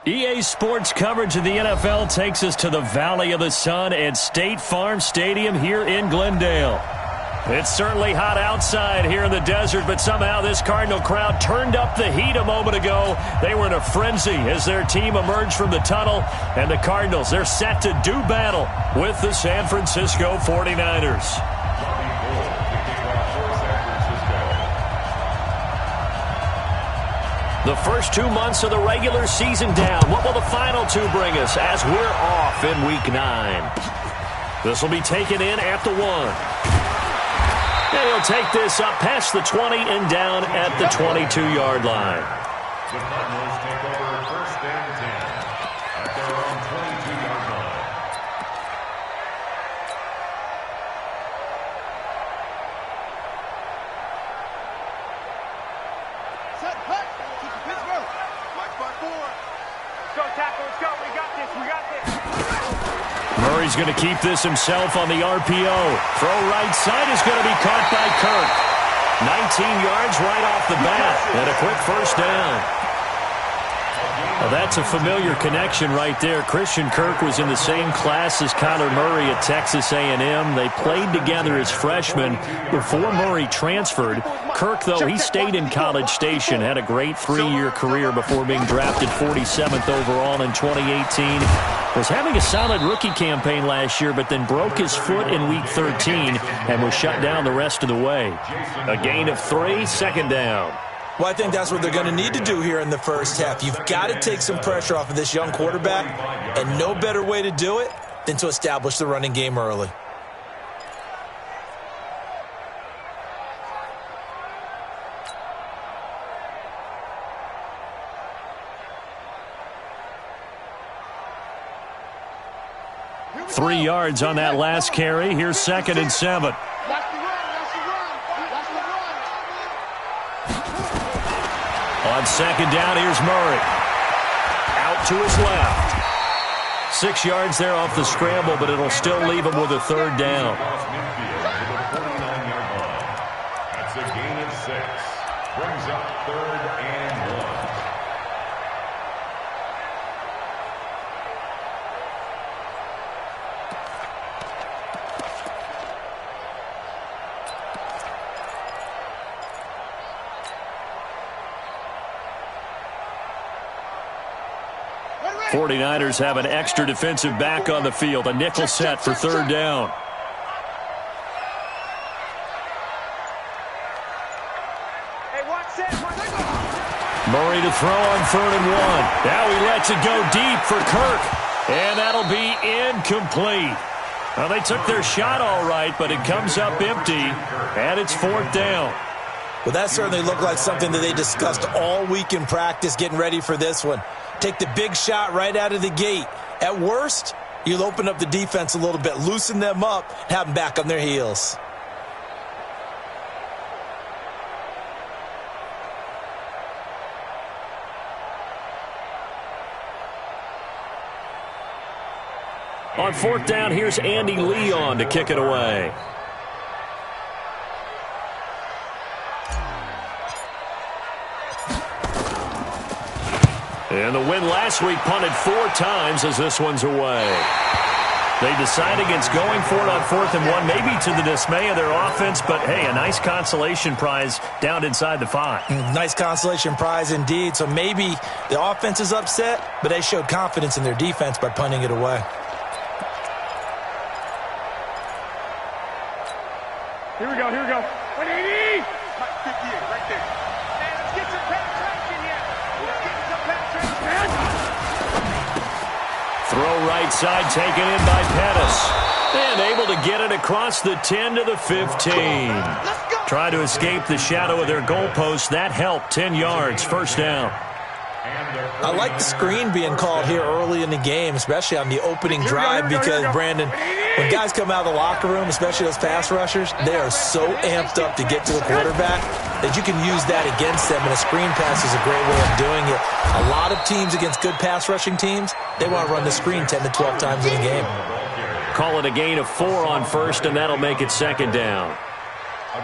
EA Sports coverage of the NFL takes us to the Valley of the Sun at State Farm Stadium here in Glendale. It's certainly hot outside here in the desert, but somehow this Cardinal crowd turned up the heat a moment ago. They were in a frenzy as their team emerged from the tunnel, and the Cardinals, they're set to do battle with the San Francisco 49ers. The first 2 months of the regular season down. What will the final two bring us as we're off in Week 9? This will be taken in at the 1. And he'll take this up past the 20 and down at the 22-yard line. The Cardinals take over first and 10 at their own 22-yard line. Set, cut. Pittsburgh. Watch by 4. Let's go, tackle. Let's go. We got this. We got this. Murray's going to keep this himself on the RPO. Throw right side is going to be caught by Kirk. 19 yards right off the bat. And a quick first down. Well, that's a familiar connection right there. Christian Kirk was in the same class as Kyler Murray at Texas A&M. They played together as freshmen before Murray transferred. Kirk, though, he stayed in College Station, had a great 3-year career before being drafted 47th overall in 2018. Was having a solid rookie campaign last year, but then broke his foot in Week 13 and was shut down the rest of the way. A gain of 3, second down. Well, I think that's what they're going to need to do here in the first half. You've got to take some pressure off of this young quarterback, and no better way to do it than to establish the running game early. Three yards on that last carry. Here's second and 7. On second down, here's Murray. Out to his left. 6 yards there off the scramble, but it'll still leave him with a third down. That's a gain of 6. Brings up 3rd and 1. The 49ers have an extra defensive back on the field. A nickel set for third down. Murray to throw on 3rd and 1. Now he lets it go deep for Kirk. And that'll be incomplete. Well, they took their shot all right, but it comes up empty. And it's 4th down. Well, that certainly looked like something that they discussed all week in practice getting ready for this one. Take the big shot right out of the gate. At worst, you'll open up the defense a little bit, loosen them up, have them back on their heels. On 4th down, here's Andy Leon to kick it away. And the win last week punted 4 times as this one's away. They decide against going for it on 4th and 1, maybe to the dismay of their offense, but hey, a nice consolation prize down inside the 5. Nice consolation prize indeed. So maybe the offense is upset, but they showed confidence in their defense by punting it away. Here we go, here we go. 180! 58, right there. Man, let's get some penetration here. Let's get some penetration. Throw right side, taken in by Pettis. And able to get it across the 10 to the 15. Try to escape the shadow of their goalpost. That helped. 10 yards, first down. I like the screen being called here early in the game, especially on the opening drive, because, Brandon, when guys come out of the locker room, especially those pass rushers, they are so amped up to get to the quarterback that you can use that against them, and a screen pass is a great way of doing it. A lot of teams against good pass rushing teams, they want to run the screen 10 to 12 times in a game. Call it a gain of 4 on first, and that'll make it second down.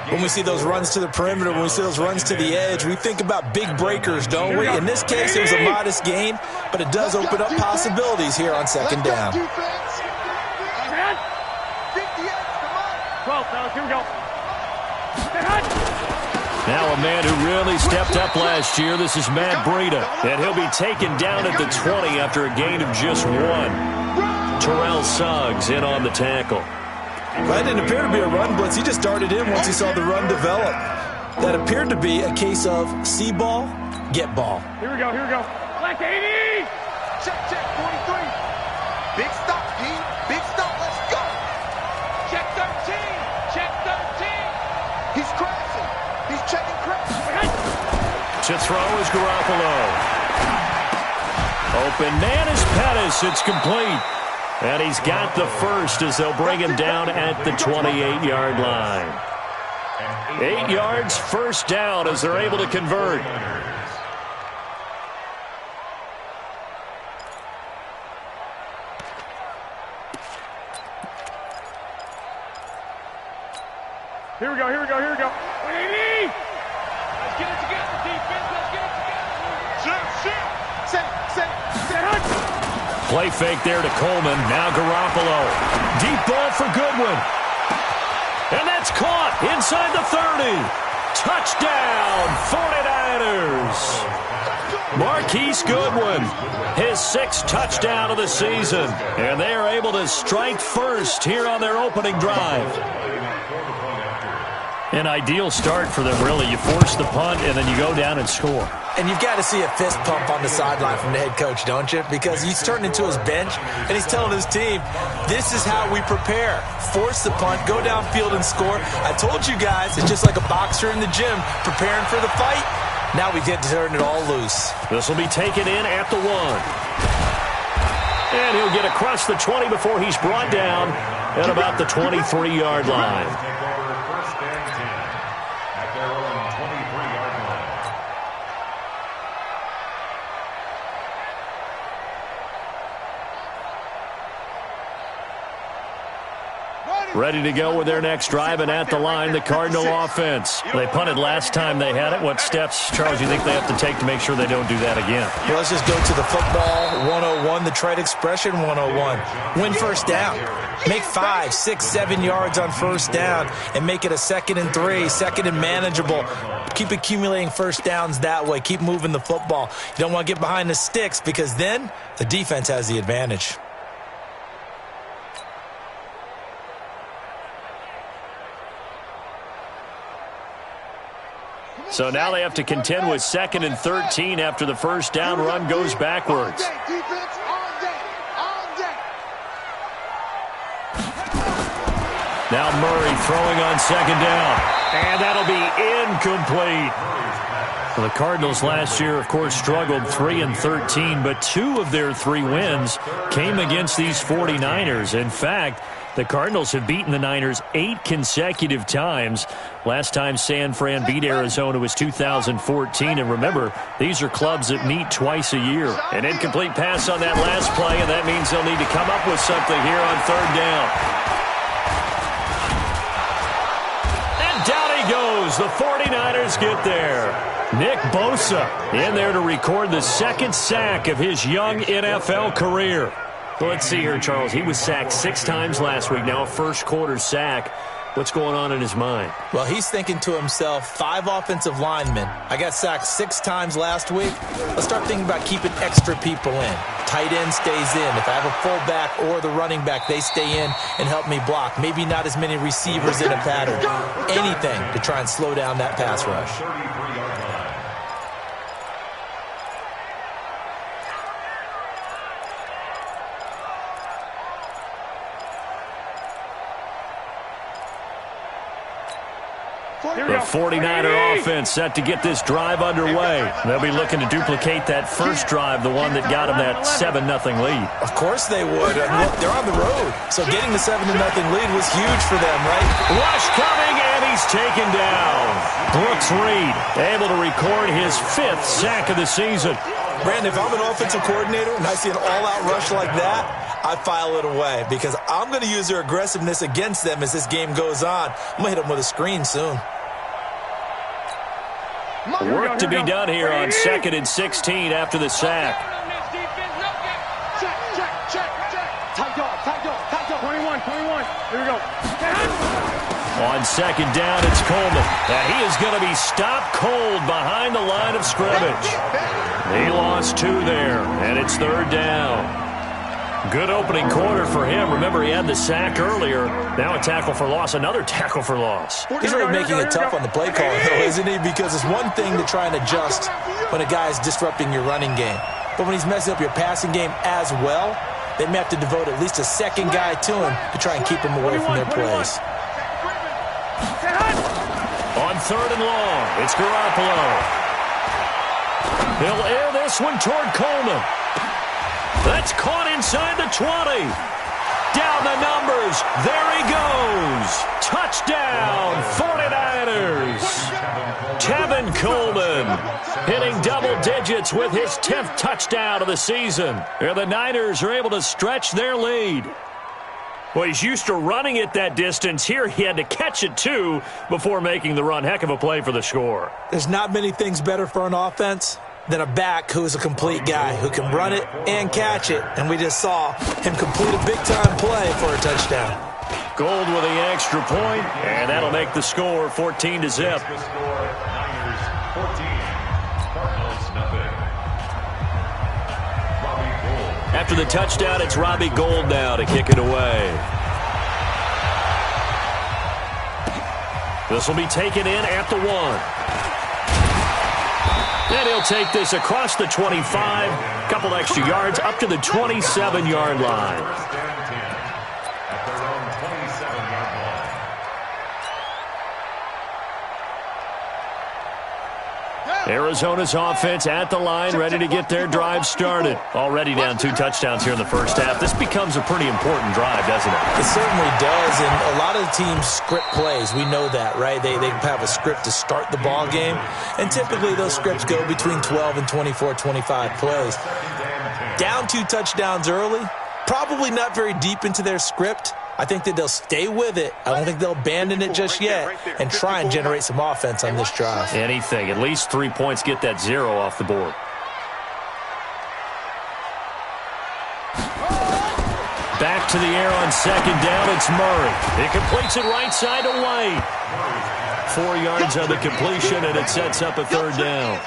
when we see those runs to the perimeter, when we see those runs to the edge, we think about big breakers, don't we? In this case, it was a modest gain, but it does open up possibilities here on second down. 12, fellas, here we go. Now a man who really stepped up last year. This is Matt Breida, and he'll be taken down at the 20 after a gain of just 1. Terrell Suggs in on the tackle. That didn't appear to be a run blitz. He just darted in once he saw the run develop. That appeared to be a case of see ball, get ball. Here we go, here we go. Black 80! Check, 43. Big stop, P. Big stop, let's go. Check 13! Check 13! He's crashing. He's checking crash. To throw is Garoppolo. Open man is Pettis. It's complete. And he's got the first as they'll bring him down at the 28-yard line. 8 yards, first down as they're able to convert. Here we go, here we go, here we go. 180! Let's get it together, defense. Let's get it together. Sit. Play fake there to Coleman. Now Garoppolo. Deep ball for Goodwin. And that's caught inside the 30. Touchdown, 49ers. Marquise Goodwin, his 6th touchdown of the season. And they are able to strike first here on their opening drive. An ideal start for them, really. You force the punt, and then you go down and score. And you've got to see a fist pump on the sideline from the head coach, don't you? Because he's turning into his bench, and he's telling his team, this is how we prepare. Force the punt, go downfield and score. I told you guys, it's just like a boxer in the gym preparing for the fight. Now we get to turn it all loose. This will be taken in at the 1. And he'll get across the 20 before he's brought down at about the 23-yard line. Ready to go with their next drive, and at the line, the Cardinal offense. They punted last time they had it. What steps, Charles, you think they have to take to make sure they don't do that again? Well, let's just go to the football 101, the trade expression 101. Win first down. Make 5, 6, 7 yards on first down and make it a 2nd and 3, 2nd and manageable. Keep accumulating first downs that way. Keep moving the football. You don't want to get behind the sticks because then the defense has the advantage. So now they have to contend with 2nd and 13 after the first down run goes backwards. Now Murray throwing on 2nd down. And that'll be incomplete. Well, the Cardinals last year, of course, struggled 3-13, but 2 of their 3 wins came against these 49ers. In fact, the Cardinals have beaten the Niners 8 consecutive times. Last time San Fran beat Arizona was 2014. And remember, these are clubs that meet twice a year. An incomplete pass on that last play, and that means they'll need to come up with something here on 3rd down. And down he goes. The 49ers get there. Nick Bosa in there to record the 2nd sack of his young NFL career. Let's see here, Charles. He was sacked 6 times last week. Now a first-quarter sack. What's going on in his mind? Well, he's thinking to himself, 5 offensive linemen. I got sacked 6 times last week. Let's start thinking about keeping extra people in. Tight end stays in. If I have a fullback or the running back, they stay in and help me block. Maybe not as many receivers in a pattern. Anything to try and slow down that pass rush. The 49er offense set to get this drive underway. They'll be looking to duplicate that first drive, the one that got them that 7-0 lead. Of course they would. And look, they're on the road. So getting the 7-0 lead was huge for them, right? Rush coming, and he's taken down. Brooks Reed able to record his 5th sack of the season. Brandon, if I'm an offensive coordinator and I see an all-out rush like that, I file it away because I'm going to use their aggressiveness against them as this game goes on. I'm going to hit them with a screen soon. Work to be done here on 2nd and 16 after the sack. Check. 21. Here we go. On 2nd down, it's Coleman. And he is going to be stopped cold behind the line of scrimmage. He lost 2 there, and it's 3rd down. Good opening quarter for him. Remember, he had the sack earlier. Now a tackle for loss, another tackle for loss. He's really making it tough on the play call, though, isn't he? Because it's one thing to try and adjust when a guy is disrupting your running game. But when he's messing up your passing game as well, they may have to devote at least a second guy to him to try and keep him away from their plays. On 3rd and long, it's Garoppolo. He'll air this one toward Coleman. That's caught inside the 20. Down the numbers. There he goes. Touchdown, 49ers. Tevin Coleman hitting double digits with his 10th touchdown of the season. And the Niners are able to stretch their lead. Well, he's used to running it that distance. Here he had to catch it, too, before making the run. Heck of a play for the score. There's not many things better for an offense than a back who is a complete guy who can run it and catch it. And we just saw him complete a big-time play for a touchdown. Gold with the extra point, and that'll make the score 14-0. Niners 14, Cardinals nothing. Robbie Gould. After the touchdown, it's Robbie Gould now to kick it away. This will be taken in at the 1. And he'll take this across the 25, couple extra yards up to the 27-yard line. First down 10 at their own 27-yard line. Arizona's offense at the line, ready to get their drive started. Already down 2 touchdowns here in the first half. This becomes a pretty important drive, doesn't it? It certainly does, and a lot of the teams script plays. We know that, right? They have a script to start the ball game, and typically those scripts go between 12 and 24, 25 plays. Down 2 touchdowns early, probably not very deep into their script. I think that they'll stay with it. I don't think they'll abandon it just yet and try and generate some offense on this drive. Anything. At least 3 points, get that 0 off the board. Back to the air on 2nd down. It's Murray. He completes it right side to White. 4 yards on the completion, and it sets up a 3rd down.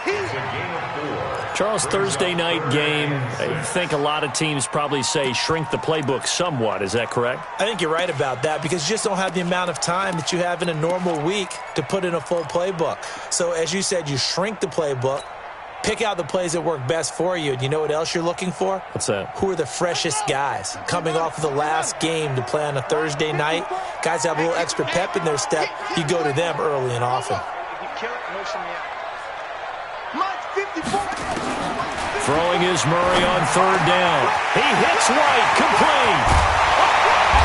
Charles, Thursday night game, I think a lot of teams probably say shrink the playbook somewhat. Is that correct? I think you're right about that because you just don't have the amount of time that you have in a normal week to put in a full playbook. So as you said, you shrink the playbook, pick out the plays that work best for you. And you know what else you're looking for? What's that? Who are the freshest guys coming off of the last game to play on a Thursday night? Guys have a little extra pep in their step. You go to them early and often. Throwing is Murray on 3rd down. He hits White, complete.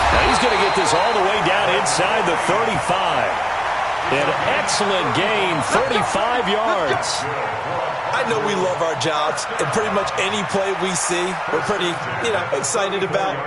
Now he's going to get this all the way down inside the 35. An excellent gain, 35 yards. I know we love our jobs, and pretty much any play we see, we're pretty, excited about.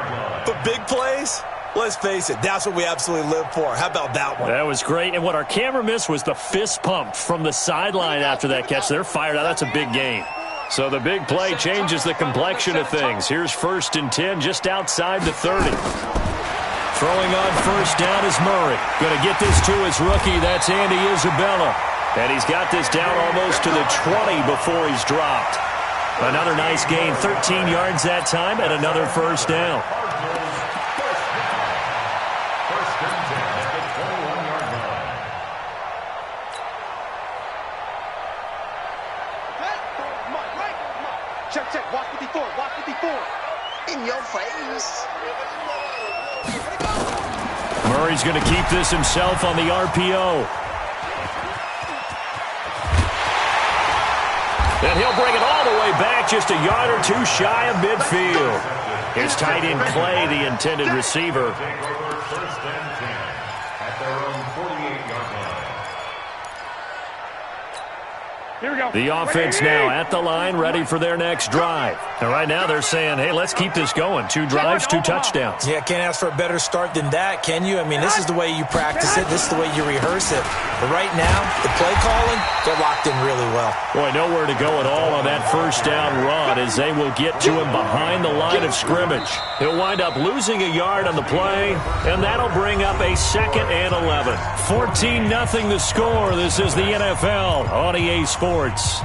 But big plays, let's face it, that's what we absolutely live for. How about that one? That was great. And what our camera missed was the fist pump from the sideline after that catch. They're fired out. That's a big gain. So the big play changes the complexion of things. Here's 1st and 10 just outside the 30. Throwing on 1st down is Murray. Going to get this to his rookie. That's Andy Isabella. And he's got this down almost to the 20 before he's dropped. Another nice gain, 13 yards that time, and another 1st down. First and 10 at the 21-yard line. Check. Watch 54. In your face. Murray's going to keep this himself on the RPO. And he'll bring it all the way back, just a yard or 2 shy of midfield. Here's tight end Clay, the intended receiver. Take over 1st and 10 at their own 48-yard line. Here we go. go. The offense now at the line, ready for their next drive. And right now they're saying, hey, let's keep this going. 2 drives, 2 touchdowns. Yeah, can't ask for a better start than that, can you? I mean, this is the way you practice it. This is the way you rehearse it. But right now, the play calling, they're locked in really well. Boy, nowhere to go at all on that first down run as they will get to him behind the line of scrimmage. He'll wind up losing a yard on the play, and that'll bring up a 2nd and 11. 14-0 the score. This is the NFL on EA Sports.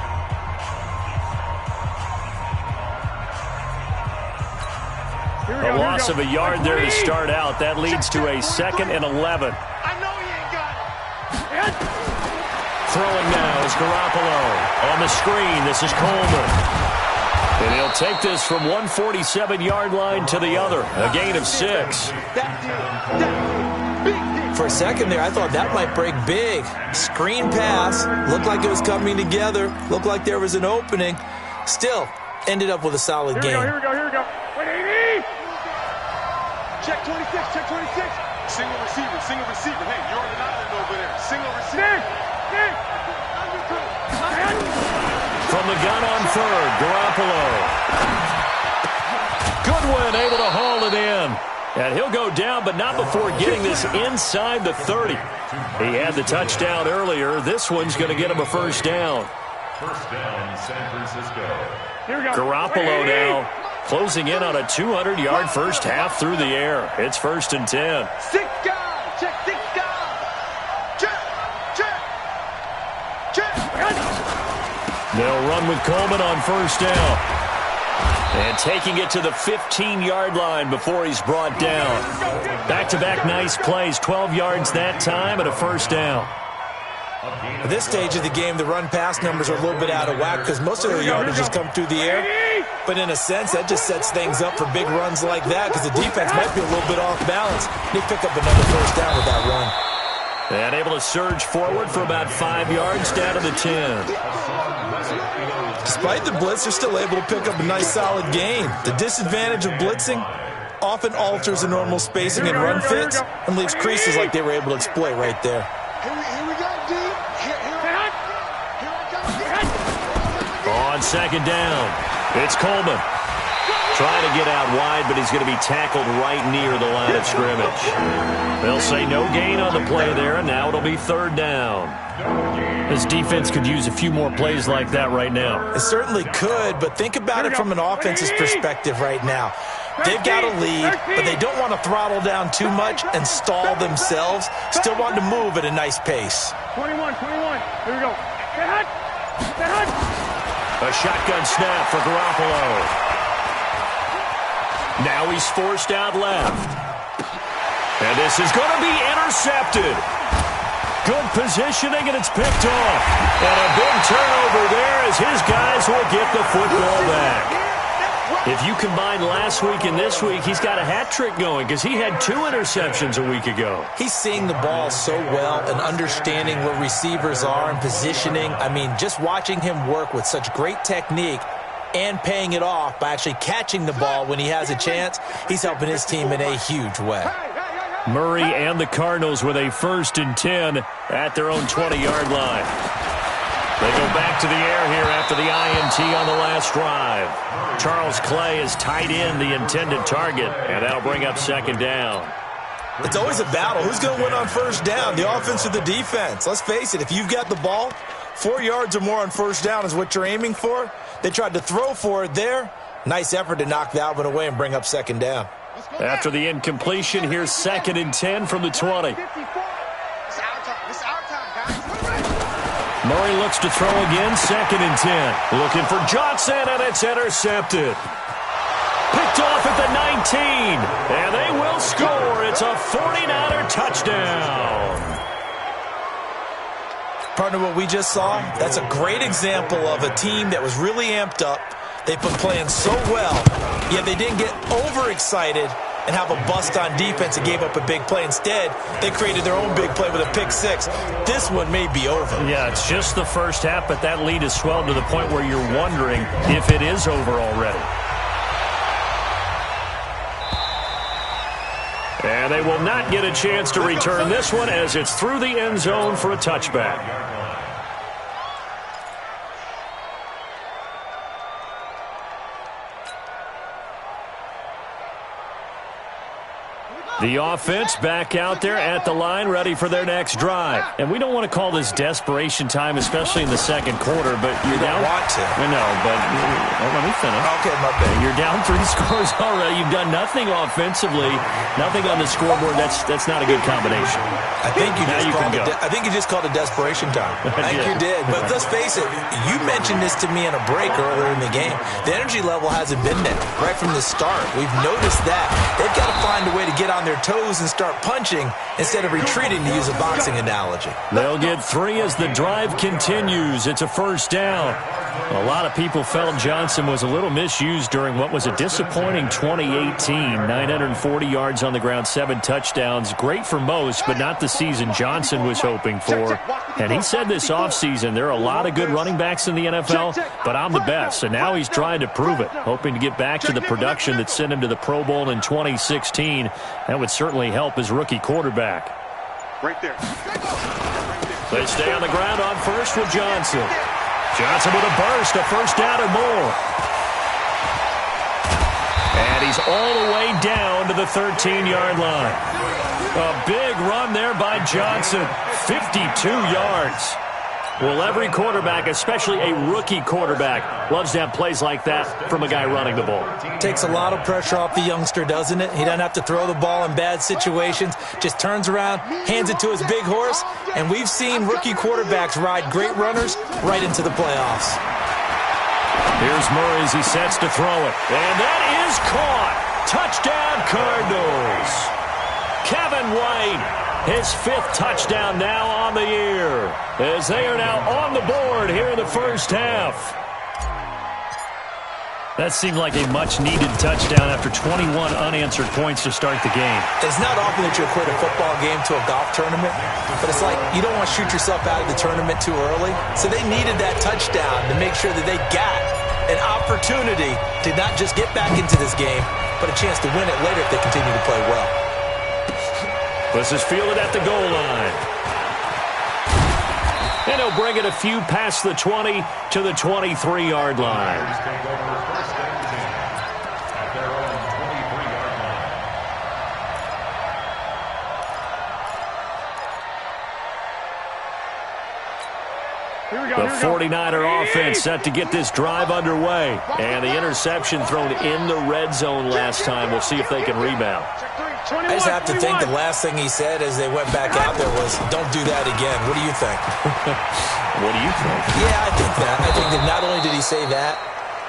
A loss of a yard there to start out. That leads to a 2nd and 11. I know he ain't got it. Throwing now is Garoppolo. On the screen, this is Coleman. And he'll take this from 147-yard line to the other. A gain of 6. For a second there, I thought that might break big. Screen pass. Looked like it was coming together. Looked like there was an opening. Still, ended up with a solid game. Here we go. 180. Check 26, check 26. Single receiver. Hey, you're on an island over there. Single receiver. Nick. From the gun on 3rd, Garoppolo. Goodwin able to haul it in. And he'll go down, but not before getting this inside the 30. He had the touchdown earlier. This one's going to get him a first down. First down, San Francisco. Here we go. Garoppolo now closing in on a 200-yard first half through the air. It's 1st and 10. 6 guys. Check 6 guys. Check. They'll run with Coleman on first down. And taking it to the 15-yard line before he's brought down. Back-to-back nice plays, 12 yards that time and a first down. At this stage of the game, the run-pass numbers are a little bit out of whack because most of their yardage has come through the air. But in a sense, that just sets things up for big runs like that because the defense might be a little bit off balance. They pick up another first down with that run. And able to surge forward for about 5 yards down to the 10. Despite the blitz, they're still able to pick up a nice solid gain. The disadvantage of blitzing often alters the normal spacing and run fits and leaves creases like they were able to exploit right there. Here we go, D. Here I come. On 2nd down, it's Coleman. Trying to get out wide, but he's going to be tackled right near the line of scrimmage. They'll say no gain on the play there, and now it'll be 3rd down. This defense could use a few more plays like that right now. It certainly could, but think about it from an offense's perspective right now. They've got a lead, but they don't want to throttle down too much and stall themselves. Still want to move at a nice pace. 21. Here we go. A shotgun snap for Garoppolo. Now he's forced out left. And this is going to be intercepted. Good positioning, and it's picked off. And a big turnover there as his guys will get the football back. If you combine last week and this week, he's got a hat trick going because he had 2 interceptions a week ago. He's seeing the ball so well and understanding where receivers are and positioning. I mean, just watching him work with such great technique and paying it off by actually catching the ball when he has a chance, he's helping his team in a huge way. Murray and the Cardinals with a 1st and 10 at their own 20-yard line. They go back to the air here after the INT on the last drive. Charles Clay has tied in the intended target, and that'll bring up 2nd down. It's always a battle. Who's going to win on first down, the offense or the defense? Let's face it, if you've got the ball, 4 yards or more on first down is what you're aiming for. They tried to throw for it there. Nice effort to knock that one away and bring up 2nd down. After the incompletion, here's 2nd and 10 from the 20. Murray looks to throw again, 2nd and 10. Looking for Johnson, and it's intercepted. Picked off at the 19, and they will score. It's a 49er touchdown. Partner, what we just saw, that's a great example of a team that was really amped up. They've been playing so well, yet they didn't get overexcited and have a bust on defense and gave up a big play. Instead, they created their own big play with a pick 6. This one may be over. Yeah, it's just the first half, but that lead has swelled to the point where you're wondering if it is over already. And they will not get a chance to return this one as it's through the end zone for a touchback. The offense back out there at the line, ready for their next drive. And we don't want to call this desperation time, especially in the second quarter, but you're down. You don't want to. No, but let me finish. Okay, my bad. You're down 3 scores already. You've done nothing offensively, nothing on the scoreboard. That's not a good combination. I think you just called it desperation time. I think you did. But let's face it, you mentioned this to me in a break earlier in the game. The energy level hasn't been there right from the start. We've noticed that. They've got to find a way to get on their toes and start punching instead of retreating, to use a boxing analogy. They'll get 3 as the drive continues. It's a first down. A lot of people felt Johnson was a little misused during what was a disappointing 2018. 940 yards on the ground, 7 touchdowns. Great for most, but not the season Johnson was hoping for. And he said this offseason, there are a lot of good running backs in the NFL, but I'm the best. And now he's trying to prove it, hoping to get back to the production that sent him to the Pro Bowl in 2016. That would certainly help his rookie quarterback. Right there. They stay on the ground on first with Johnson. Johnson with a burst, a first down and more. And he's all the way down to the 13-yard line. A big run there by Johnson, 52 yards. Well, every quarterback, especially a rookie quarterback, loves to have plays like that from a guy running the ball. Takes a lot of pressure off the youngster, doesn't it? He doesn't have to throw the ball in bad situations. Just turns around, hands it to his big horse, and we've seen rookie quarterbacks ride great runners right into the playoffs. Here's Murray as he sets to throw it. And that is caught. Touchdown, Cardinals. Kevin White. His 5th touchdown now on the year, as they are now on the board here in the first half. That seemed like a much-needed touchdown after 21 unanswered points to start the game. It's not often that you equate a football game to a golf tournament, but it's like you don't want to shoot yourself out of the tournament too early. So they needed that touchdown to make sure that they got an opportunity to not just get back into this game, but a chance to win it later if they continue to play well. This is fielded at the goal line. And he'll bring it a few past the 20 to the 23-yard line. The 49er offense set to get this drive underway. And the interception thrown in the red zone last time. We'll see if they can rebound. I just have to think the last thing he said as they went back out there was, don't do that again. What do you think? What do you think? Yeah, I think that. I think that not only did he say that,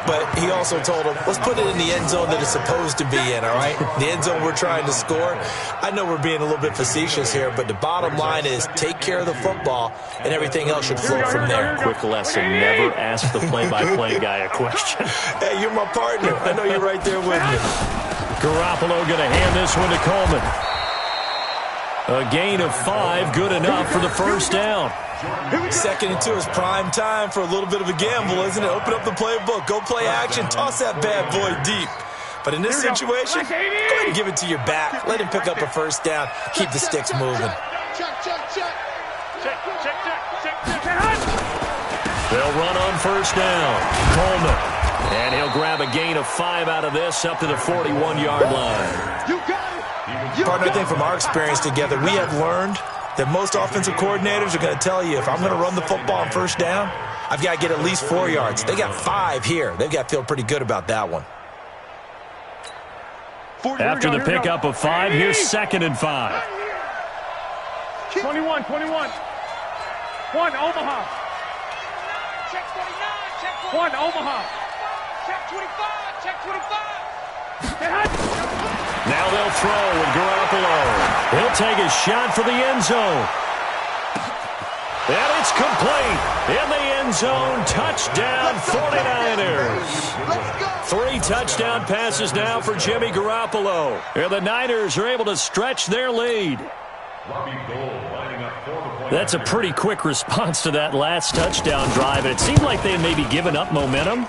but he also told him, let's put it in the end zone that it's supposed to be in, all right? The end zone we're trying to score. I know we're being a little bit facetious here, but the bottom line is take care of the football, and everything else should flow from there. Quick lesson, never ask the play-by-play guy a question. Hey, you're my partner. I know you're right there with me. Garoppolo going to hand this one to Coleman. A gain of 5, good enough for the first down. Second into his prime time for a little bit of a gamble, isn't it? Open up the playbook, go play action, toss that bad boy deep. But in this situation, go ahead and give it to your back. Let him pick up a first down. Keep the sticks moving. They'll run on first down. Coleman. And he'll grab a gain of 5 out of this up to the 41-yard line. Partner, I think from our experience together, we have learned that most offensive coordinators are going to tell you, if I'm going to run the football on first down, I've got to get at least 4 yards. They got 5 here. They've got to feel pretty good about that one. After the pickup of 5, here's 2nd and 5. 21. 1, Omaha. Check 49, check 49. 1, Omaha. Check 25, check 25. Now they'll throw with Garoppolo. He'll take a shot for the end zone. And it's complete. In the end zone, touchdown 49ers. 3 touchdown passes now for Jimmy Garoppolo. And the Niners are able to stretch their lead. That's a pretty quick response to that last touchdown drive. And it seemed like they had maybe given up momentum.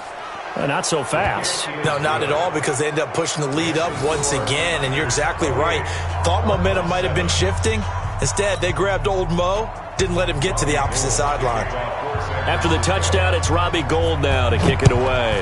Not so fast. No, not at all, because they ended up pushing the lead up once again, and you're exactly right. Thought momentum might have been shifting. Instead, they grabbed old Mo, didn't let him get to the opposite sideline. After the touchdown, it's Robbie Gould now to kick it away.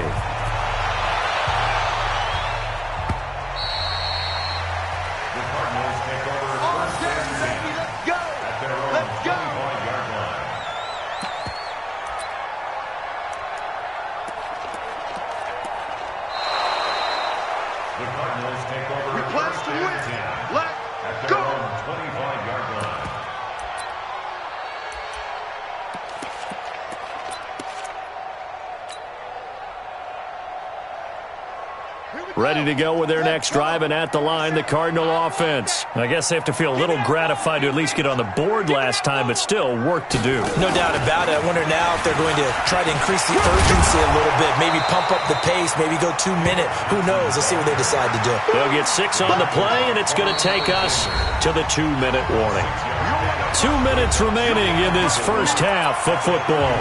ready to go with their next drive, and at the line, the Cardinal offense. I guess they have to feel a little gratified to at least get on the board last time, but still work to do. No doubt about it. I wonder now if they're going to try to increase the urgency a little bit, maybe pump up the pace, maybe go 2 minute. Who knows? Let's see what they decide to do. They'll get 6 on the play, and it's going to take us to the 2-minute warning. 2 minutes remaining in this first half of football.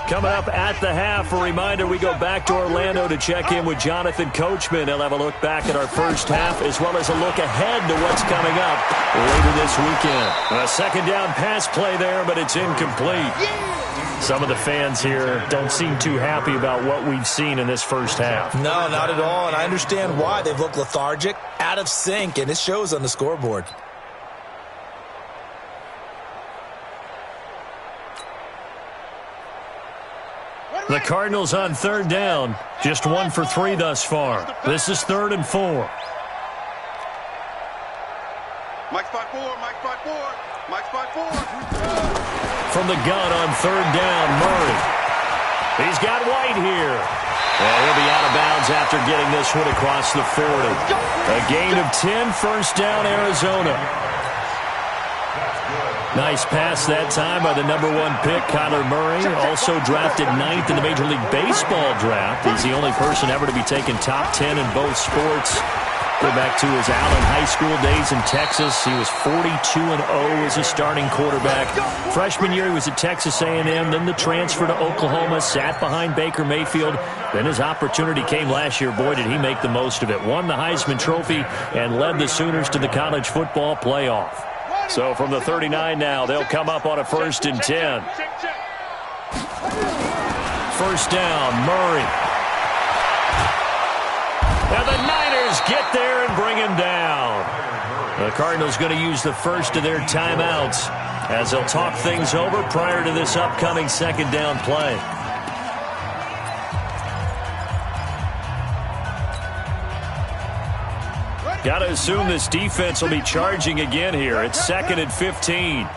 Coming up at the half, a reminder, we go back to Orlando to check in with Jonathan Coachman. He'll have a look back at our first half as well as a look ahead to what's coming up later this weekend. A second down pass play there, but it's incomplete. Some of the fans here don't seem too happy about what we've seen in this first half. No, not at all, and I understand why. They've looked lethargic, out of sync, and it shows on the scoreboard. The Cardinals on third down, just 1 for 3 thus far. This is 3rd and 4. Mike spot 4, Mike spot 4, Mike spot 4. From the gun on third down, Murray. He's got White here. And he'll be out of bounds after getting this one across the 40. A gain of 10, first down, Arizona. Nice pass that time by the number 1 pick, Kyler Murray. Also drafted 9th in the Major League Baseball draft. He's the only person ever to be taken top 10 in both sports. Go back to his Allen High School days in Texas. He was 42-0 as a starting quarterback. Freshman year, he was at Texas A&M. Then the transfer to Oklahoma, sat behind Baker Mayfield. Then his opportunity came last year. Boy, did he make the most of it. Won the Heisman Trophy and led the Sooners to the college football playoff. So from the 39 now, they'll come up on a 1st and 10. First down, Murray. And the Niners get there and bring him down. The Cardinals going to use the first of their timeouts as they'll talk things over prior to this upcoming second down play. Got to assume this defense will be charging again here. It's 2nd and 15.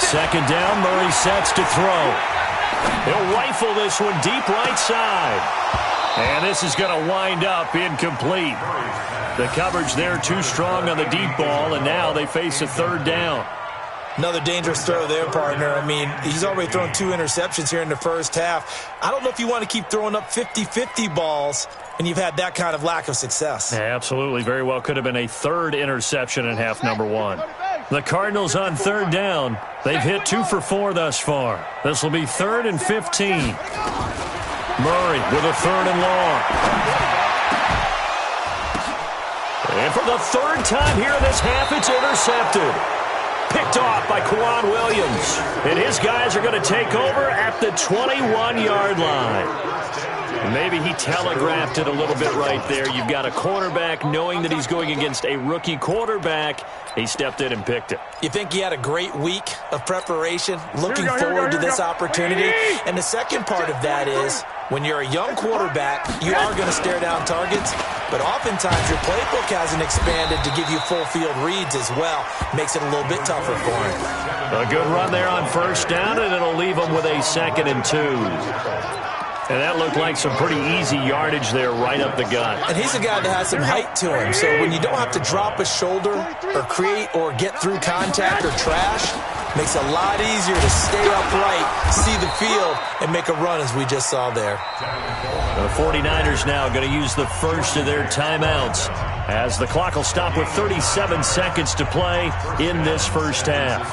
2nd down, Murray sets to throw. He'll rifle this one deep right side. And this is going to wind up incomplete. The coverage there too strong on the deep ball, and now they face a 3rd down. Another dangerous throw there, partner. I mean, he's already thrown 2 interceptions here in the first half. I don't know if you want to keep throwing up 50-50 balls, and you've had that kind of lack of success. Yeah, absolutely. Very well could have been a 3rd interception in half number 1. The Cardinals on 3rd down. They've hit 2 for 4 thus far. This will be 3rd and 15. Murray with a 3rd and long. And for the 3rd time here in this half, it's intercepted. Picked off by Kwan Williams. And his guys are going to take over at the 21-yard line. Maybe he telegraphed it a little bit right there. You've got a quarterback knowing that he's going against a rookie quarterback. He stepped in and picked it. You think he had a great week of preparation, looking forward to this opportunity? And the second part of that is, when you're a young quarterback, you are going to stare down targets, but oftentimes your playbook hasn't expanded to give you full field reads as well. Makes it a little bit tougher for him. A good run there on first down, and it'll leave him with a 2nd and 2. And that looked like some pretty easy yardage there right up the gut. And he's a guy that has some height to him, so when you don't have to drop a shoulder or create or get through contact or trash, makes it a lot easier to stay upright, see the field, and make a run as we just saw there. The 49ers now going to use the first of their timeouts as the clock will stop with 37 seconds to play in this first half.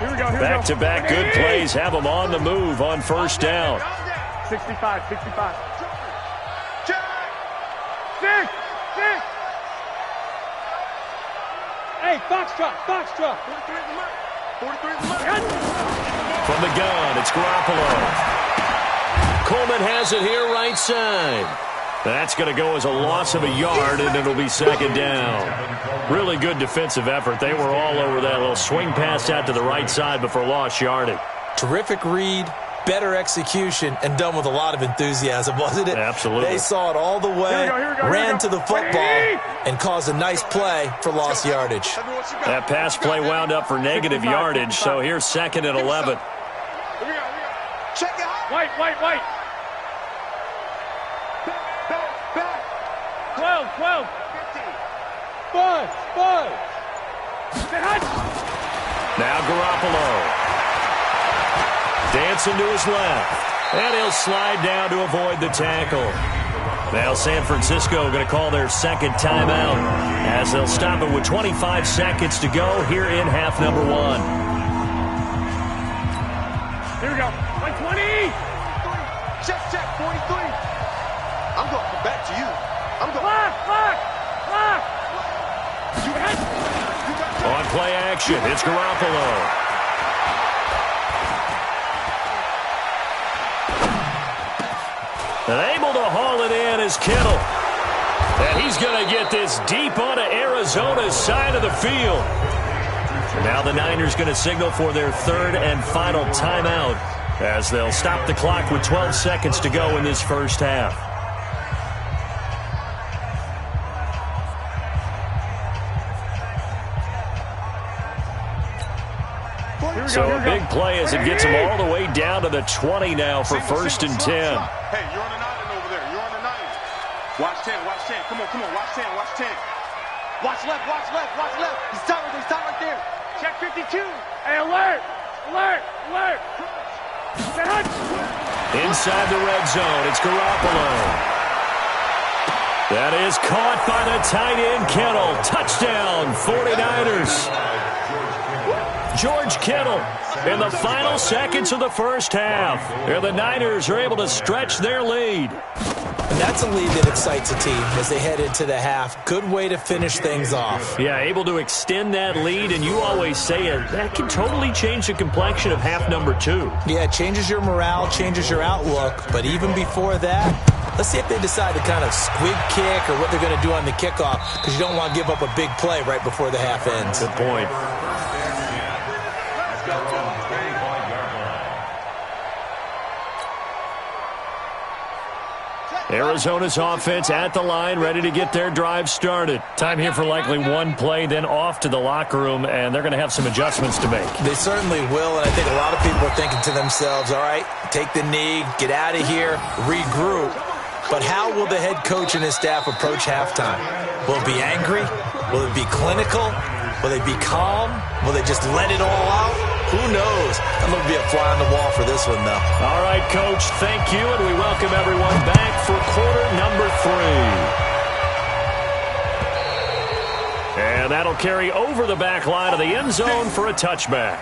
Back-to-back good plays have them on the move on first down. 65. 6. Hey, Foxtrot. 43 From the gun, it's Garoppolo. Coleman has it here right side. That's going to go as a loss of a yard, and it'll be second down. Really good defensive effort. They were all over that little swing pass out to the right side before lost yardage. Terrific read, better execution, and done with a lot of enthusiasm, wasn't it? Absolutely. They saw it all the way, ran to the football, and caused a nice play for lost yardage. That pass play wound up for negative yardage, so here's second and 11. Check it out. White. Back. 12. 5. Now Garoppolo. Dancing to his left. And he'll slide down to avoid the tackle. Now San Francisco going to call their second timeout as they'll stop it with 25 seconds to go here in half number 1. Here we go. 120. Check. 43. I'm going to come back to you. I'm going. Lock. On play action, it's Garoppolo. And able to haul it in is Kittle. And he's going to get this deep onto Arizona's side of the field. Now the Niners going to signal for their third and final timeout as they'll stop the clock with 12 seconds to go in this first half. So a big play as it gets them all the way down to the 20 now for first and 10. Hey, you're on the 9 over there. You're on the 9. Watch 10. Come on. Watch 10. Watch left. He's tight right there. Check 52. Hey, alert. Inside the red zone, it's Garoppolo. That is caught by the tight end, Kittle. Touchdown, 49ers. George Kittle in the final seconds of the first half. And the Niners are able to stretch their lead. And that's a lead that excites a team as they head into the half. Good way to finish things off. Yeah, able to extend that lead, and you always say it, that can totally change the complexion of half number 2. Yeah, it changes your morale, changes your outlook. But even before that, let's see if they decide to kind of squib kick or what they're going to do on the kickoff, because you don't want to give up a big play right before the half ends. Good point. Arizona's offense at the line, ready to get their drive started. Time here for likely one play, then off to the locker room, and they're going to have some adjustments to make. They certainly will, and I think a lot of people are thinking to themselves, all right, take the knee, get out of here, regroup. But how will the head coach and his staff approach halftime? Will it be angry? Will it be clinical? Will they be calm? Will they just let it all out? Who knows? I'm going to be a fly on the wall for this one, though. All right, Coach, thank you, and we welcome everyone back for quarter number 3. And that'll carry over the back line of the end zone for a touchback.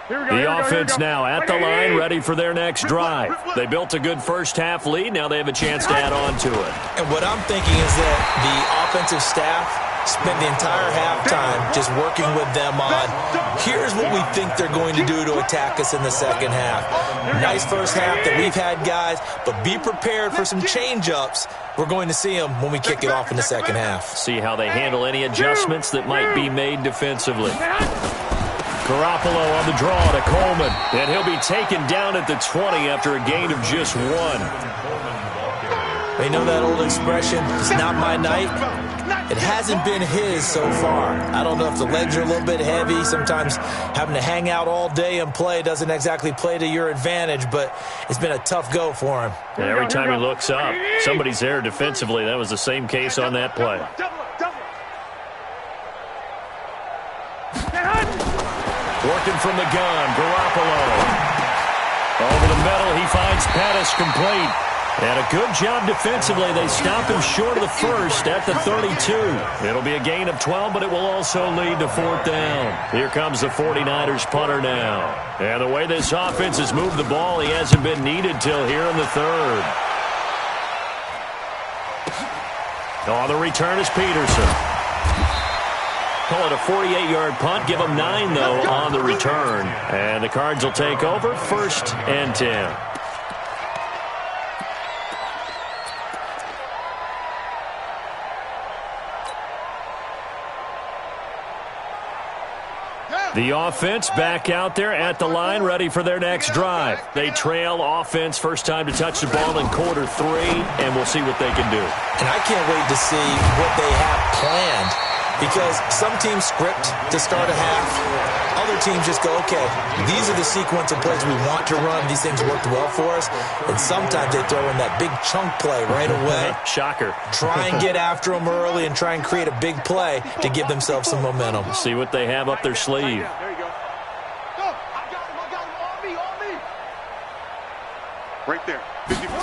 The offense now at the line, ready for their next drive. They built a good first-half lead. Now they have a chance to add on to it. And what I'm thinking is that the offensive staff spent the entire halftime just working with them on, here's what we think they're going to do to attack us in the second half. Nice first half that we've had, guys, but be prepared for some change-ups. We're going to see them when we kick it off in the second half. See how they handle any adjustments that might be made defensively. Garoppolo on the draw to Coleman, and he'll be taken down at the 20 after a gain of just 1. They know that old expression, it's not my night. It hasn't been his so far. I don't know if the legs are a little bit heavy. Sometimes having to hang out all day and play doesn't exactly play to your advantage, but it's been a tough go for him. And every time he looks up, somebody's there defensively. That was the same case on that play. Working from the gun, Garoppolo. Over the middle, he finds Pettis complete. And a good job defensively. They stop him short of the first at the 32. It'll be a gain of 12, but it will also lead to 4th down. Here comes the 49ers punter now. And the way this offense has moved the ball, he hasn't been needed till here in the 3rd. On the return is Peterson. call it a 48-yard punt. Give them 9, though, on the return. And the Cards will take over 1st and 10. The offense back out there at the line, ready for their next drive. They trail offense, first time to touch the ball in quarter 3, and we'll see what they can do. And I can't wait to see what they have planned, because some teams script to start a half. Other teams just go, okay, these are the sequence of plays we want to run. These things worked well for us. And sometimes they throw in that big chunk play right away. Shocker. Try and get after them early and try and create a big play to give themselves some momentum. See what they have up their sleeve. There you go. Go. I got him. On me. Right there. 54.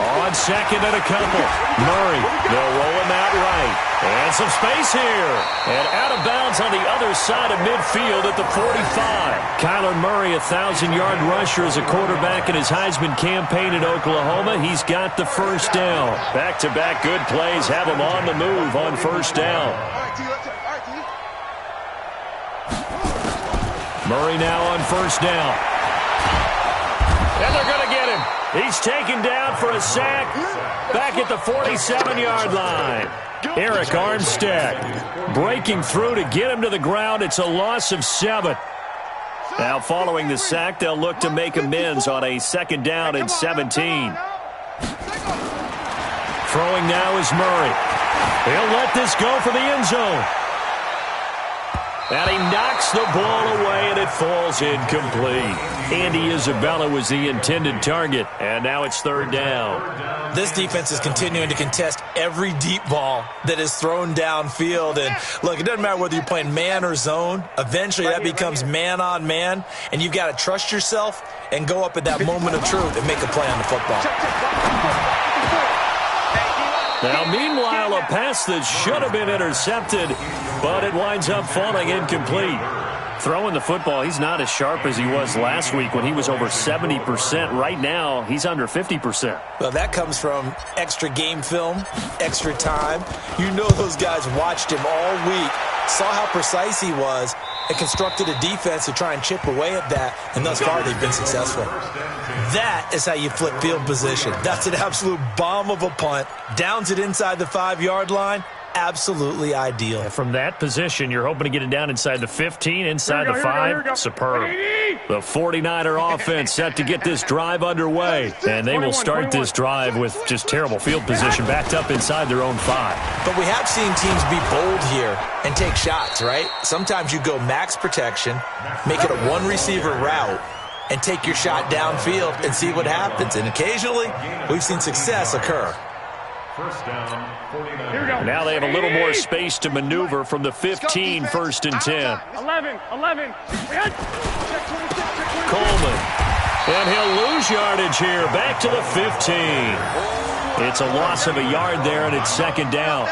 On second and a couple. Murray, they'll roll him out right. And some space here. And out of bounds on the other side of midfield at the 45. Kyler Murray, 1,000-yard rusher as a quarterback in his Heisman campaign in Oklahoma. He's got the first down. Back-to-back good plays have him on the move on first down. Murray now on first down. And they're going to get him. He's taken down for a sack back at the 47-yard line. Eric Armstead breaking through to get him to the ground. It's a loss of 7. Now following the sack, they'll look to make amends on a 2nd down and 17. Throwing now is Murray. He'll let this go for the end zone. And he knocks the ball away, and it falls incomplete. Andy Isabella was the intended target, and now it's 3rd down. This defense is continuing to contest every deep ball that is thrown downfield. And, look, it doesn't matter whether you're playing man or zone. Eventually, that becomes man-on-man, and you've got to trust yourself and go up at that moment of truth and make a play on the football. Now, meanwhile, a pass that should have been intercepted, but it winds up falling incomplete. Throwing the football, he's not as sharp as he was last week when he was over 70%. Right now, he's under 50%. Well, that comes from extra game film, extra time. You know those guys watched him all week, saw how precise he was, and constructed a defense to try and chip away at that, and thus far they've been successful. That is how you flip field position. That's an absolute bomb of a punt. Downs it inside the 5-yard line. Absolutely ideal. From that position, you're hoping to get it down inside the 15, inside the 5. Superb. The 49er offense set to get this drive underway. And they will start this drive with just terrible field position, backed up inside their own 5. But we have seen teams be bold here and take shots, right? Sometimes you go max protection, make it a one-receiver route, and take your shot downfield and see what happens. And occasionally, we've seen success occur. First down, 49. Now they have a little more space to maneuver from the 15, 1st and 10. 11. Coleman. And he'll lose yardage here. Back to the 15. It's a loss of a yard there, and it's 2nd down.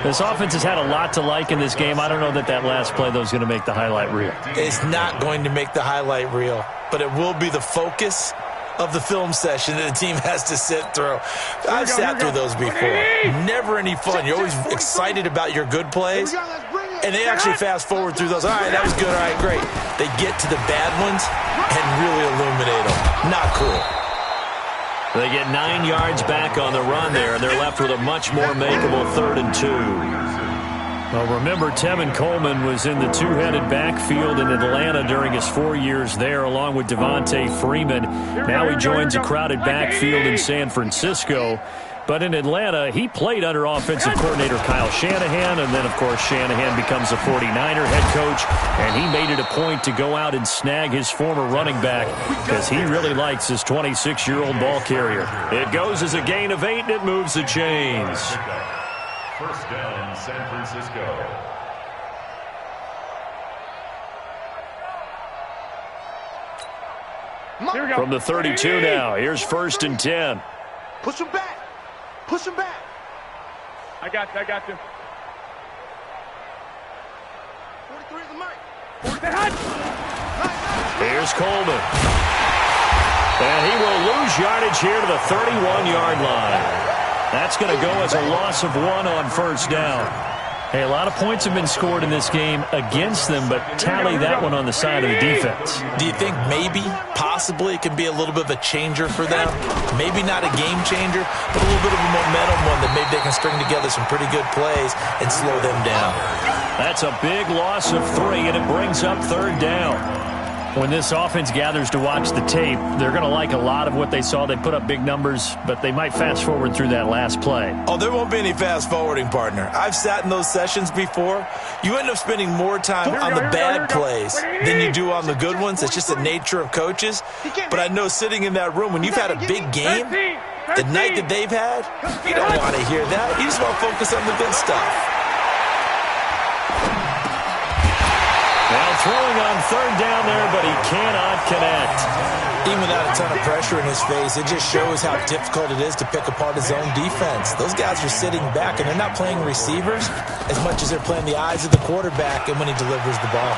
This offense has had a lot to like in this game. I don't know that last play, though, is going to make the highlight reel. It's not going to make the highlight reel, but it will be the focus of the film session that the team has to sit through. I've sat through those before. Never any fun. You're always excited about your good plays, and they actually fast forward through those. All right, that was good. All right, great. They get to the bad ones and really illuminate them. Not cool. They get 9 yards back on the run there, and they're left with a much more makeable 3rd and 2. Well, remember, Tevin Coleman was in the two-headed backfield in Atlanta during his 4 years there, along with Devontae Freeman. Now he joins a crowded backfield in San Francisco. But in Atlanta, he played under offensive coordinator Kyle Shanahan, and then, of course, Shanahan becomes a 49er head coach, and he made it a point to go out and snag his former running back because he really likes his 26-year-old ball carrier. It goes as a gain of 8, and it moves the chains. First down, San Francisco. From the 32 now, here's 1st and 10. Push him back. Push him back. I got you. 43 is the mic. Here's Coleman. And he will lose yardage here to the 31-yard line. That's going to go as a loss of 1 on first down. Hey, a lot of points have been scored in this game against them, but tally that one on the side of the defense. Do you think maybe, possibly, it can be a little bit of a changer for them? Maybe not a game changer, but a little bit of a momentum one that maybe they can string together some pretty good plays and slow them down. That's a big loss of 3, and it brings up 3rd down. When this offense gathers to watch the tape, they're going to like a lot of what they saw. They put up big numbers, but they might fast forward through that last play. Oh, there won't be any fast forwarding, partner. I've sat in those sessions before. You end up spending more time on the bad plays than you do on the good ones. It's just the nature of coaches. But I know sitting in that room, when you've had a big game, the night that they've had, you don't want to hear that. You just want to focus on the good stuff. Now throwing on 3rd down there, but he cannot connect. Even without a ton of pressure in his face, it just shows how difficult it is to pick apart his own defense. Those guys are sitting back, and they're not playing receivers as much as they're playing the eyes of the quarterback and when he delivers the ball.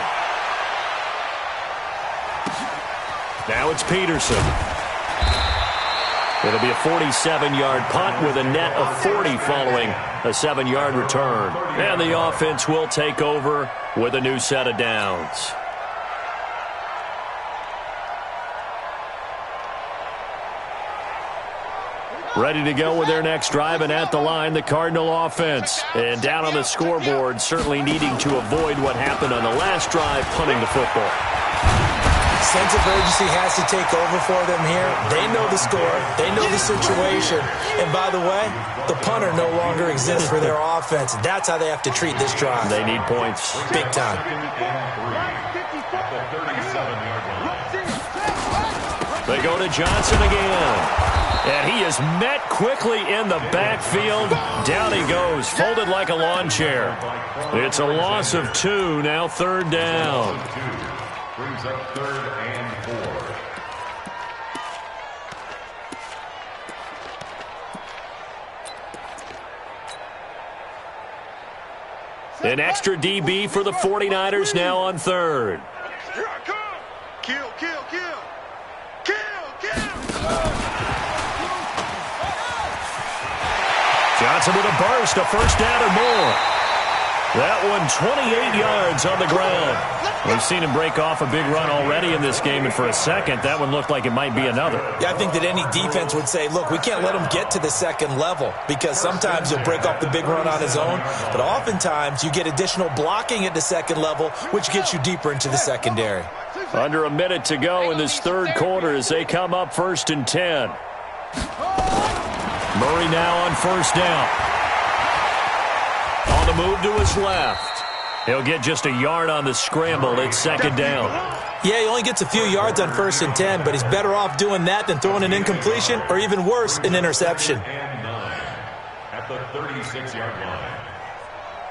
Now it's Peterson. It'll be a 47-yard punt with a net of 40 following a 7-yard return. And the offense will take over with a new set of downs. Ready to go with their next drive, and at the line, the Cardinal offense. And down on the scoreboard, certainly needing to avoid what happened on the last drive, punting the football. Sense of urgency has to take over for them here. They know the score. They know the situation. And by the way, the punter no longer exists for their offense. That's how they have to treat this drive. They need points. Big time. They go to Johnson again. And he is met quickly in the backfield. Down he goes, folded like a lawn chair. It's a loss of 2, now 3rd down. Brings up 3rd and 4. An extra DB for the 49ers now on 3rd. Here I come. Kill, kill, kill. Kill, kill. Johnson with a burst, a 1st down or more. That one 28 yards on the ground. We've seen him break off a big run already in this game, and for a second, that one looked like it might be another. Yeah, I think that any defense would say, look, we can't let him get to the 2nd level, because sometimes he'll break off the big run on his own, but oftentimes you get additional blocking at the 2nd level, which gets you deeper into the secondary. Under a minute to go in this 3rd quarter as they come up 1st and 10. Murray now on 1st down. On the move to his left. He'll get just a yard on the scramble. It's 2nd down. Yeah, he only gets a few yards on 1st and 10, but he's better off doing that than throwing an incompletion or even worse, an interception. And 9 at the 36-yard line.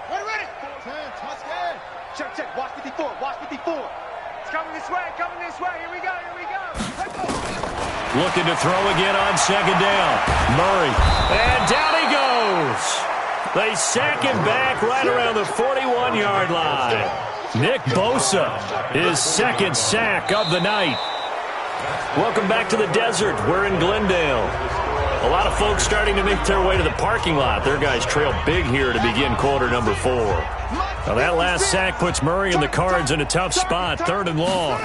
Ready. Check, check. Watch 54. Watch 54. It's coming this way. Coming this way. Here we go. Here we go. Looking to throw again on 2nd down. Murray. And down he goes. They sack him back right around the 41-yard line. Nick Bosa, his 2nd sack of the night. Welcome back to the desert. We're in Glendale. A lot of folks starting to make their way to the parking lot. Their guys trail big here to begin quarter number 4. Now that last sack puts Murray and the Cards in a tough spot, 3rd and long.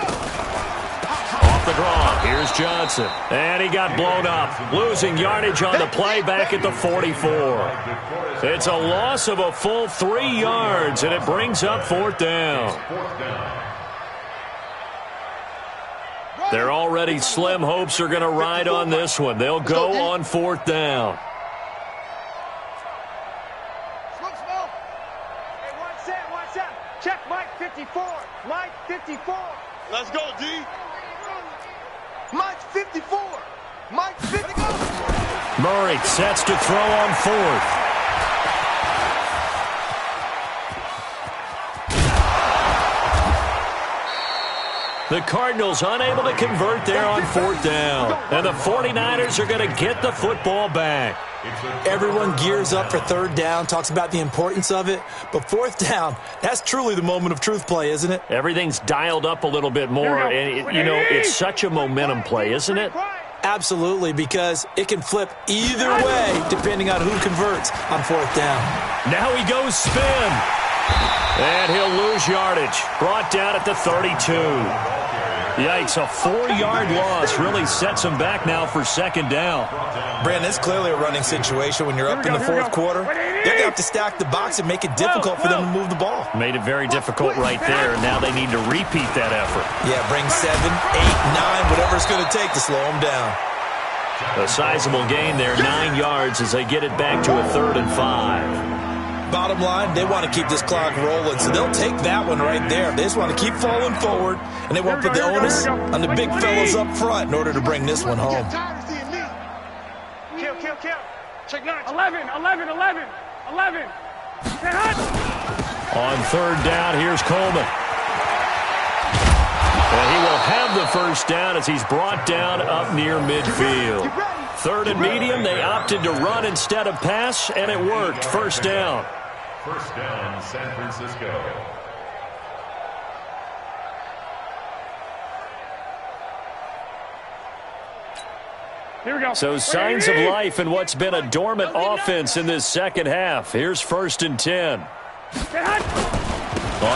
Off the draw, here's Johnson. And he got blown up, losing yardage on the play back at the 44. It's a loss of a full 3 yards, and it brings up 4th down. Their already slim hopes are going to ride on this one. They'll go on 4th down. Hey, one set. Check Mike 54. Mike 54. Let's go, D. Mike 54. Mike 54. Murray sets to throw on 4th. The Cardinals unable to convert there on 4th down. And the 49ers are going to get the football back. Everyone gears up for 3rd down, talks about the importance of it. But 4th down, that's truly the moment of truth play, isn't it? Everything's dialed up a little bit more. And, you know, it's such a momentum play, isn't it? Absolutely, because it can flip either way depending on who converts on 4th down. Now he goes spin. And he'll lose yardage. Brought down at the 32. Yikes, a 4-yard loss really sets him back now for 2nd down. Brandon, it's clearly a running situation when you're up in the 4th quarter. They're going to have to stack the box and make it difficult for them to move the ball. Made it very difficult right there. Now they need to repeat that effort. Yeah, bring 7, 8, 9, whatever it's going to take to slow them down. A sizable gain there, 9 yards as they get it back to a 3rd and 5. Bottom line, they want to keep this clock rolling, so they'll take that one right there. They just want to keep falling forward, and they won't put the onus on the big fellas up front in order to bring this one home. Kill. Check 9. 11. 11. On 3rd down, here's Coleman. And he will have the 1st down as he's brought down up near midfield. 3rd and medium, they opted to run instead of pass, and it worked. 1st down. 1st down, San Francisco. Here we go. So signs of life in what's been a dormant offense in this 2nd half. Here's 1st and 10. On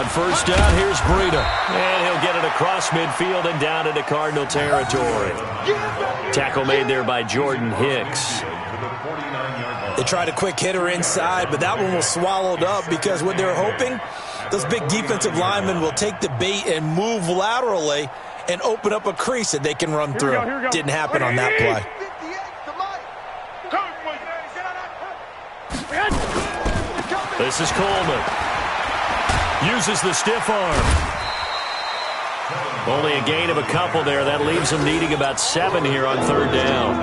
1st down, here's Breida. And he'll get it across midfield and down into Cardinal territory. Tackle made there by Jordan Hicks. They tried a quick hitter inside, but that one was swallowed up because what they're hoping, those big defensive linemen will take the bait and move laterally and open up a crease that they can run through. Didn't happen on that play. This is Coleman. Uses the stiff arm. Only a gain of a couple there. That leaves him needing about 7 here on 3rd down.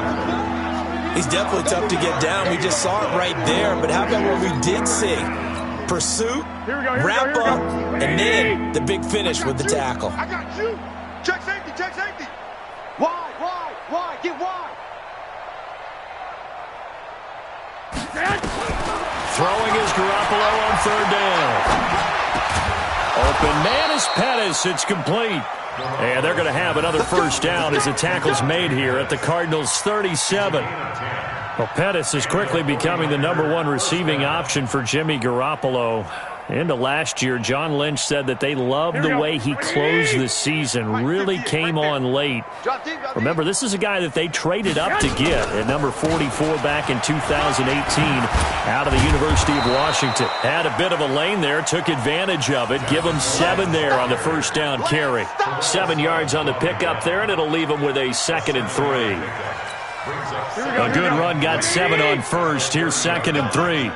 He's definitely tough to get down. We just saw it right there. But how about what we did see? Pursuit, wrap up, and then the big finish with the tackle. I got you. Check safety. Wide. Get wide. Throwing is Garoppolo on 3rd down. Open man is Pettis. It's complete. And they're going to have another 1st down as the tackle's made here at the Cardinals' 37. Well, Pettis is quickly becoming the #1 receiving option for Jimmy Garoppolo. Into last year, John Lynch said that they loved the way he closed the season, really came on late. Remember, this is a guy that they traded up to get at number 44 back in 2018 out of the University of Washington. Had a bit of a lane there, took advantage of it. Give him 7 there on the 1st down carry. 7 yards on the pickup there, and it'll leave him with a 2nd and 3. A good run, got 7 on 1st. Here's 2nd and 3.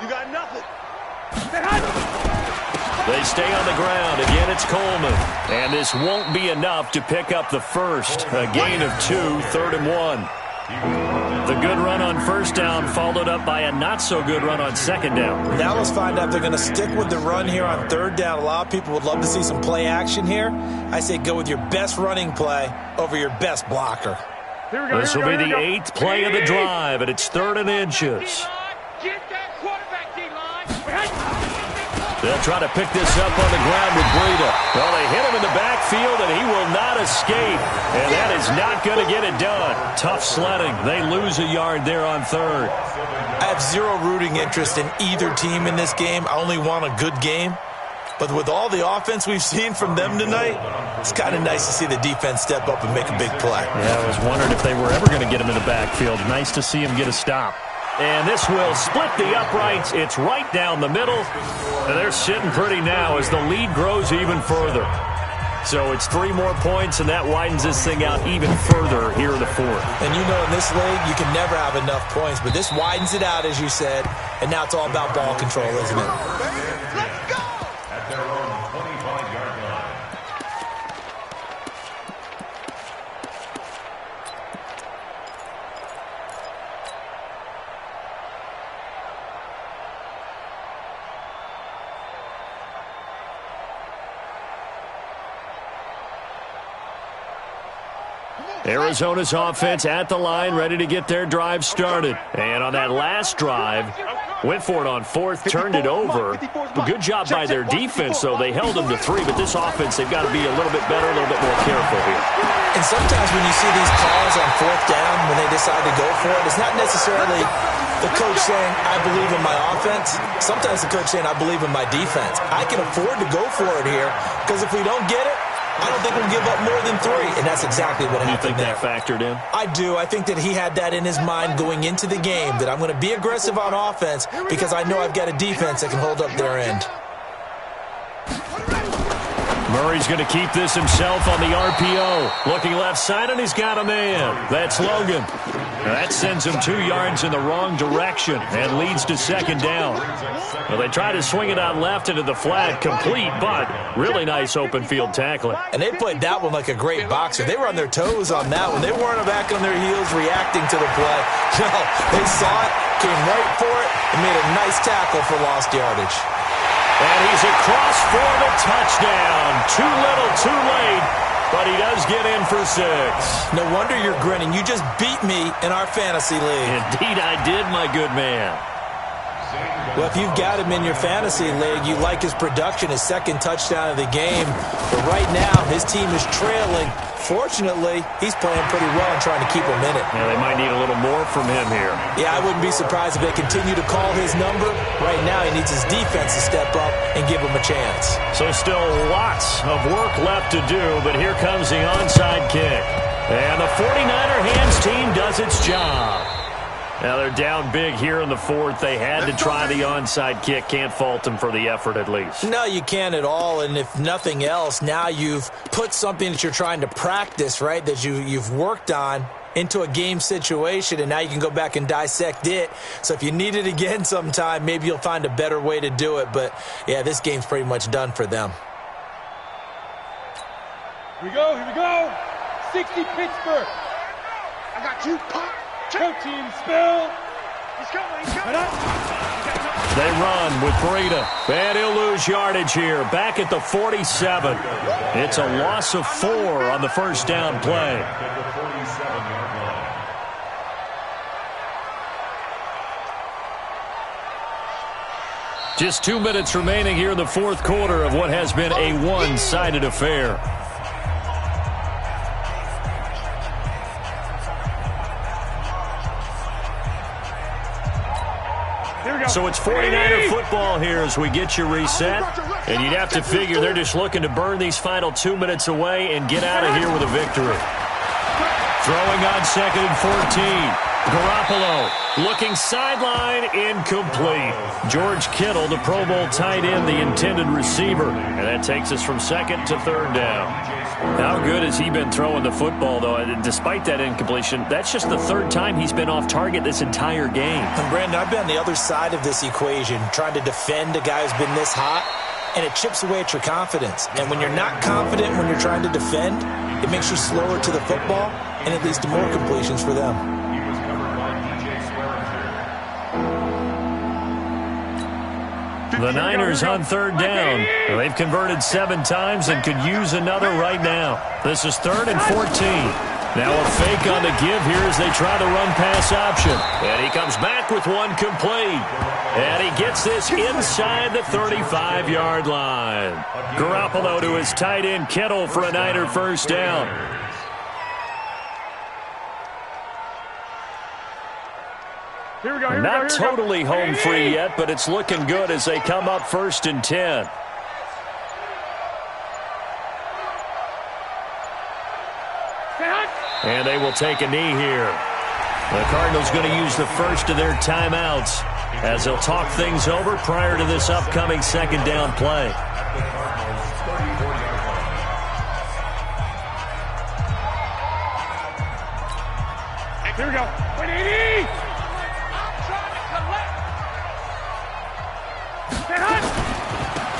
You got nothing. They stay on the ground. Again, it's Coleman. And this won't be enough to pick up the 1st. A gain of 2, 3rd and 1. The good run on 1st down followed up by a not-so-good run on 2nd down. Now let's find out if they're going to stick with the run here on 3rd down. A lot of people would love to see some play action here. I say go with your best running play over your best blocker. This will be the 8th play of the drive, and it's 3rd and inches. They'll try to pick this up on the ground with Breida. Well, they hit him in the backfield, and he will not escape. And that is not going to get it done. Tough sledding. They lose a yard there on 3rd. I have zero rooting interest in either team in this game. I only want a good game. But with all the offense we've seen from them tonight, it's kind of nice to see the defense step up and make a big play. Yeah, I was wondering if they were ever going to get him in the backfield. Nice to see him get a stop. And this will split the uprights. It's right down the middle. And they're sitting pretty now as the lead grows even further. So it's 3 more points, and that widens this thing out even further here in the 4th. And you know in this league, you can never have enough points. But this widens it out, as you said. And now it's all about ball control, isn't it? Let's go! At their own 25-yard line. Arizona's offense at the line, ready to get their drive started. And on that last drive, Went for it on fourth, turned it over. Good job by their defense, though. They held them to 3, but this offense, they've got to be a little bit better, a little bit more careful here. And sometimes when you see these calls on fourth down, when they decide to go for it, it's not necessarily the coach saying, I believe in my offense. Sometimes the coach saying, I believe in my defense. I can afford to go for it here, because if we don't get it, I don't think we'll give up more than 3, and that's exactly what happened there. You think that factored in? I do. I think that he had that in his mind going into the game, that I'm going to be aggressive on offense because I know I've got a defense that can hold up their end. Murray's going to keep this himself on the RPO. Looking left side, and he's got a man. That's Logan. That sends him 2 yards in the wrong direction and leads to second down. Well, they try to swing it out left into the flat, complete, but really nice open field tackling. And they played that one like a great boxer. They were on their toes on that one. They weren't back on their heels reacting to the play. No, they saw it, came right for it, and made a nice tackle for lost yardage. And he's across for the touchdown. Too little, too late, but he does get in for 6. No wonder you're grinning. You just beat me in our fantasy league. Indeed I did, my good man. Well, if you've got him in your fantasy league, you like his production, his second touchdown of the game. But right now, his team is trailing. Fortunately, he's playing pretty well and trying to keep him in it. Yeah, they might need a little more from him here. Yeah, I wouldn't be surprised if they continue to call his number. Right now, he needs his defense to step up and give him a chance. So still lots of work left to do, but here comes the onside kick. And the 49er hands team does its job. Now they're down big here in the 4th. They had to try the onside kick. Can't fault them for the effort at least. No, you can't at all. And if nothing else, now you've put something that you're trying to practice, right, that you've worked on into a game situation, and now you can go back and dissect it. So if you need it again sometime, maybe you'll find a better way to do it. But, yeah, this game's pretty much done for them. Here we go. 60 Pittsburgh. I got you, Pop. Team spill. He's coming. They run with Breida. And he'll lose yardage here. Back at the 47. It's a loss of 4 on the first down play. Just 2 minutes remaining here in the 4th quarter of what has been a one-sided affair. So it's 49er football here as we get you reset. And you'd have to figure they're just looking to burn these final 2 minutes away and get out of here with a victory. Throwing on 2nd and 14. Garoppolo looking sideline, incomplete. George Kittle, the Pro Bowl tight end, the intended receiver. And that takes us from 2nd to 3rd down. How good has he been throwing the football, though? Despite that incompletion, that's just the 3rd time he's been off target this entire game. And Brandon, I've been on the other side of this equation, trying to defend a guy who's been this hot, and it chips away at your confidence. And when you're not confident when you're trying to defend, it makes you slower to the football, and it leads to more completions for them. The Niners on 3rd down. They've converted 7 times and could use another right now. This is 3rd and 14. Now a fake on the give here as they try the run-pass option. And he comes back with one complete. And he gets this inside the 35-yard line. Garoppolo to his tight end Kittle for a Niner first down. Not totally home free yet, but it's looking good as they come up 1st and 10. And they will take a knee here. The Cardinals going to use the first of their timeouts as they'll talk things over prior to this upcoming 2nd down play. Here we go. 180.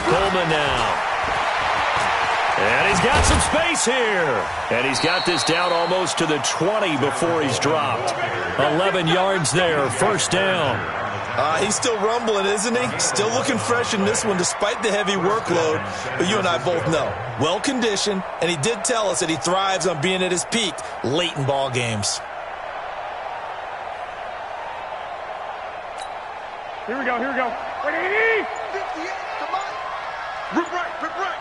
Coleman now. And he's got some space here. And he's got this down almost to the 20 before he's dropped. 11 yards there, first down. He's still rumbling, isn't he? Still looking fresh in this one despite the heavy workload. But you and I both know, well-conditioned, and he did tell us that he thrives on being at his peak late in ball games. Here we go, here we go. 180! 58, come on. Rip right, rip right.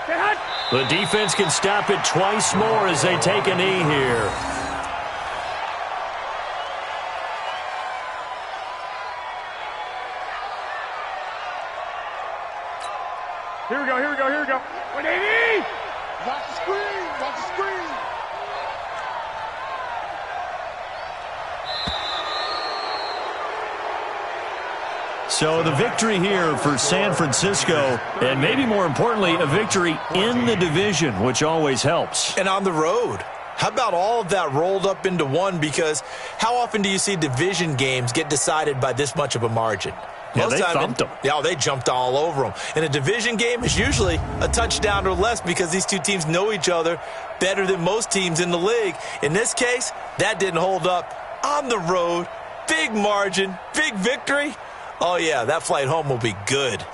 Stay hot. The defense can stop it twice more as they take a knee here. Here we go, here we go, here we go. 180! Watch the screen, watch the screen. So the victory here for San Francisco, and maybe more importantly, a victory in the division, which always helps. And on the road. How about all of that rolled up into one? Because how often do you see division games get decided by this much of a margin? Yeah, they thumped them. Yeah, they jumped all over them. And a division game is usually a touchdown or less because these two teams know each other better than most teams in the league. In this case, that didn't hold up. On the road, big margin, big victory. Oh, yeah, that flight home will be good.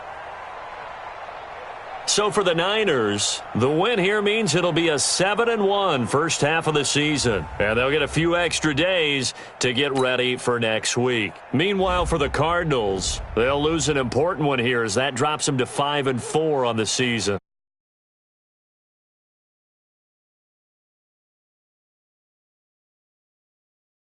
So for the Niners, the win here means it'll be a 7-1 first half of the season. And they'll get a few extra days to get ready for next week. Meanwhile, for the Cardinals, they'll lose an important one here as that drops them to 5-4 on the season.